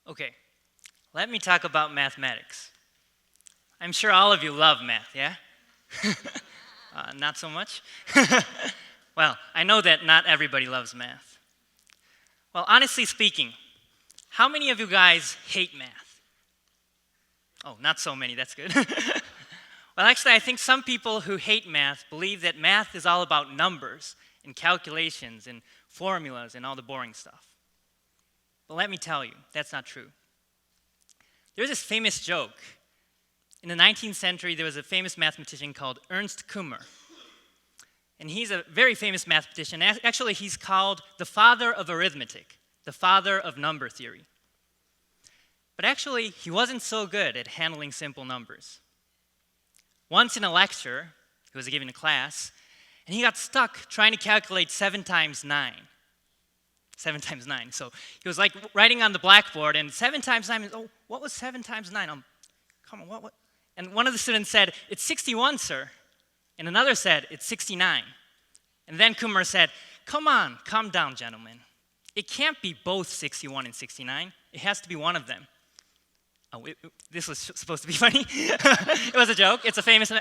Okay, let me talk about mathematics. I'm sure all of you love math, yeah? Not so much? Well, I know that not everybody loves math. Well, honestly speaking, how many of you guys hate math? Oh, not so many, that's good. Well, actually, I think some people who hate math believe that math is all about numbers and calculations and formulas and all the boring stuff. But let me tell you, that's not true. There's this famous joke. In the 19th century, there was a famous mathematician called Ernst Kummer. And he's a very famous mathematician. Actually, he's called the father of arithmetic, the father of number theory. But actually, he wasn't so good at handling simple numbers. Once in a lecture, he was giving a class, and he got stuck trying to calculate 7 times 9. 7 times 9. So he was like writing on the blackboard, and 7 times 9, oh, what was 7 times 9? Come on, what? And one of the students said, it's 61, sir. And another said, it's 69. And then Kummer said, come on, calm down, gentlemen. It can't be both 61 and 69. It has to be one of them. Oh, this was supposed to be funny. It was a joke. It's a famous,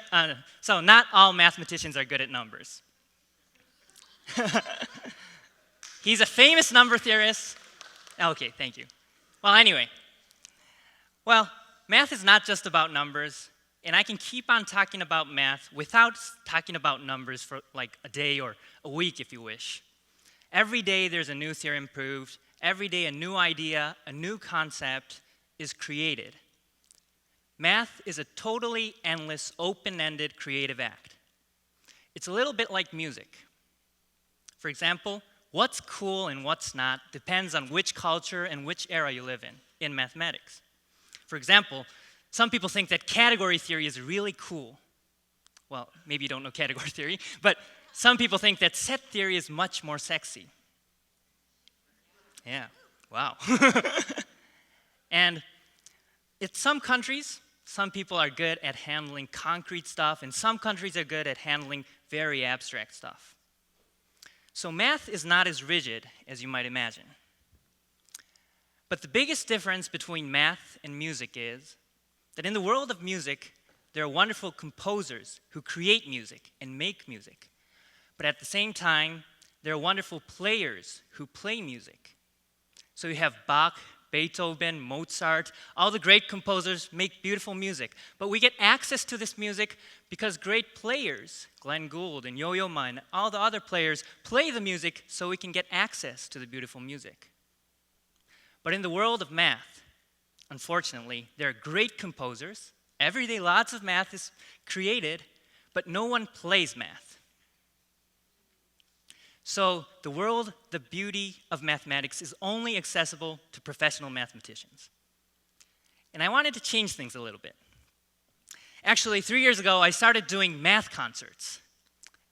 so not all mathematicians are good at numbers. He's a famous number theorist. Okay, thank you. Well, anyway. Well, math is not just about numbers, and I can keep on talking about math without talking about numbers for like a day or a week if you wish. Every day there's a new theorem proved. Every day a new idea, a new concept is created. Math is a totally endless, open-ended creative act. It's a little bit like music. For example, what's cool and what's not depends on which culture and which era you live in mathematics. For example, some people think that category theory is really cool. Well, maybe you don't know category theory, but some people think that set theory is much more sexy. Yeah, wow. And in some countries, some people are good at handling concrete stuff, and some countries are good at handling very abstract stuff. So math is not as rigid as you might imagine. But the biggest difference between math and music is that in the world of music, there are wonderful composers who create music and make music. But at the same time, there are wonderful players who play music. So you have Bach, Beethoven, Mozart, all the great composers make beautiful music. But we get access to this music because great players, Glenn Gould and Yo-Yo Ma and all the other players, play the music so we can get access to the beautiful music. But in the world of math, unfortunately, there are great composers. Every day lots of math is created, but no one plays math. So the world, the beauty of mathematics is only accessible to professional mathematicians. And I wanted to change things a little bit. Actually, 3 years ago, I started doing math concerts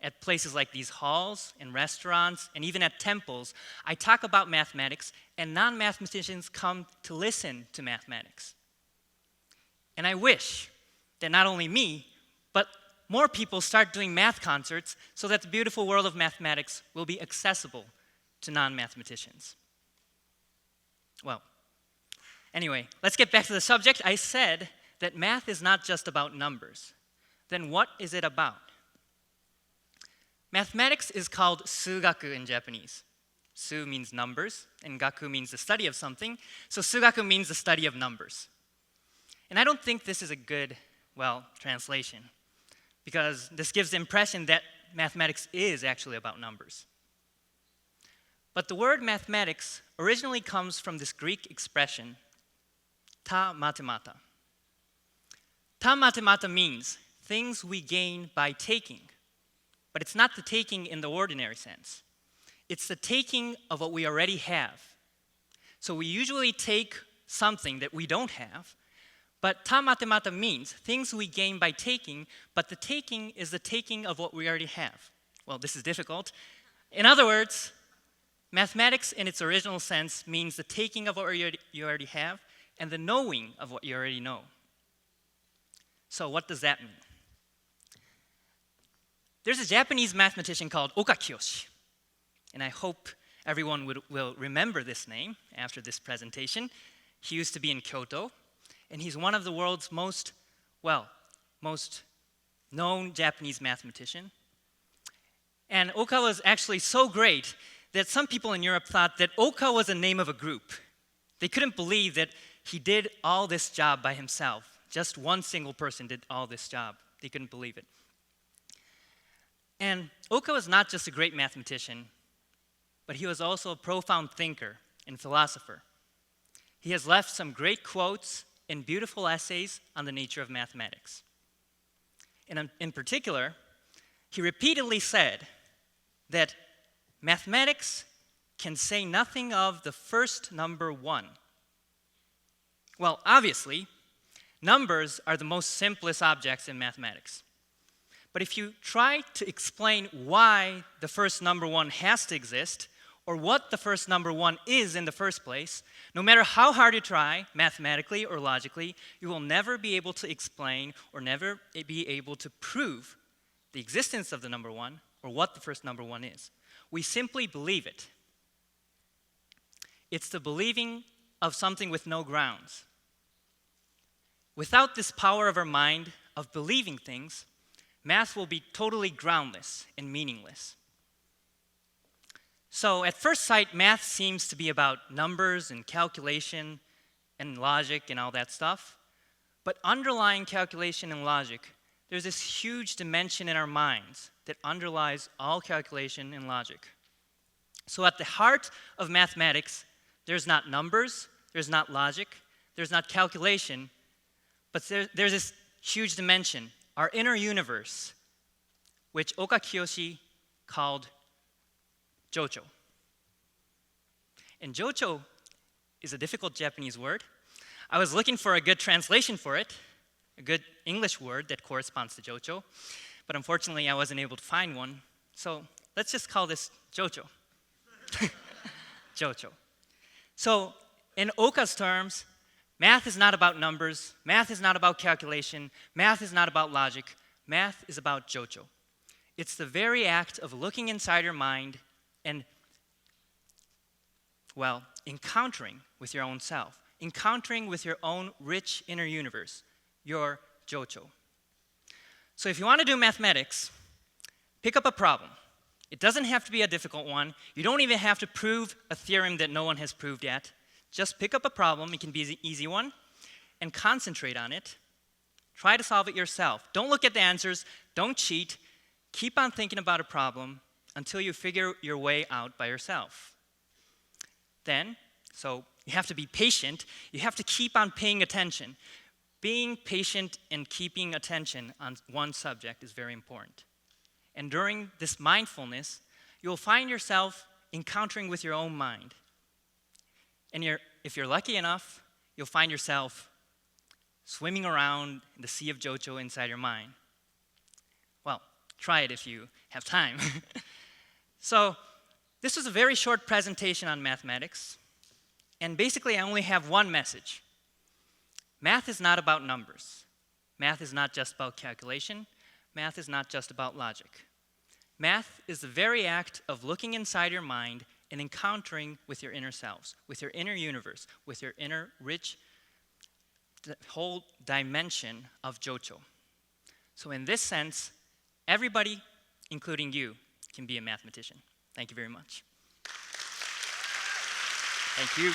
at places like these halls and restaurants and even at temples. I talk about mathematics, and non-mathematicians come to listen to mathematics. And I wish that not only me, but more people start doing math concerts so that the beautiful world of mathematics will be accessible to non-mathematicians. Well, anyway, let's get back to the subject. I said that math is not just about numbers. Then what is it about? Mathematics is called sugaku in Japanese. Su means numbers, and gaku means the study of something. So sugaku means the study of numbers. And I don't think this is a good, translation, because this gives the impression that mathematics is actually about numbers. But the word mathematics originally comes from this Greek expression, ta mathemata. Ta mathemata means things we gain by taking. But it's not the taking in the ordinary sense. It's the taking of what we already have. So we usually take something that we don't have, but ta mathemata means things we gain by taking, but the taking is the taking of what we already have. Well, this is difficult. In other words, mathematics in its original sense means the taking of what you already have and the knowing of what you already know. So what does that mean? There's a Japanese mathematician called Oka Kiyoshi, and I hope everyone will remember this name after this presentation. He used to be in Kyoto, and he's one of the world's most known Japanese mathematician. And Oka was actually so great that some people in Europe thought that Oka was the name of a group. They couldn't believe that he did all this job by himself. Just one single person did all this job. They couldn't believe it. And Oka was not just a great mathematician, but he was also a profound thinker and philosopher. He has left some great quotes and beautiful essays on the nature of mathematics. And in particular, he repeatedly said that mathematics can say nothing of the first number 1. Well, obviously, numbers are the most simplest objects in mathematics. But if you try to explain why the first number 1 has to exist, or what the first number 1 is in the first place, no matter how hard you try, mathematically or logically, you will never be able to explain or never be able to prove the existence of the number 1 or what the first number 1 is. We simply believe it. It's the believing of something with no grounds. Without this power of our mind of believing things, math will be totally groundless and meaningless. So at first sight, math seems to be about numbers and calculation and logic and all that stuff. But underlying calculation and logic, there's this huge dimension in our minds that underlies all calculation and logic. So at the heart of mathematics, there's not numbers, there's not logic, there's not calculation, but there's this huge dimension, our inner universe, which Oka Kiyoshi called Jocho. And Jocho is a difficult Japanese word. I was looking for a good translation for it, a good English word that corresponds to Jocho, but unfortunately I wasn't able to find one. So let's just call this Jocho. Jocho. So in Oka's terms, math is not about numbers, math is not about calculation, math is not about logic, math is about Jocho. It's the very act of looking inside your mind and, encountering with your own self, encountering with your own rich inner universe, your Jocho. So if you want to do mathematics, pick up a problem. It doesn't have to be a difficult one. You don't even have to prove a theorem that no one has proved yet. Just pick up a problem, it can be an easy one, and concentrate on it. Try to solve it yourself. Don't look at the answers, don't cheat. Keep on thinking about a problem until you figure your way out by yourself. Then, so you have to be patient. You have to keep on paying attention. Being patient and keeping attention on one subject is very important. And during this mindfulness, you'll find yourself encountering with your own mind. And if you're lucky enough, you'll find yourself swimming around in the sea of Jocho inside your mind. Well, try it if you have time. So, this was a very short presentation on mathematics. And basically, I only have one message. Math is not about numbers. Math is not just about calculation. Math is not just about logic. Math is the very act of looking inside your mind and encountering with your inner selves, with your inner universe, with your inner rich whole dimension of Jocho. So in this sense, everybody, including you, can be a mathematician. Thank you very much. Thank you.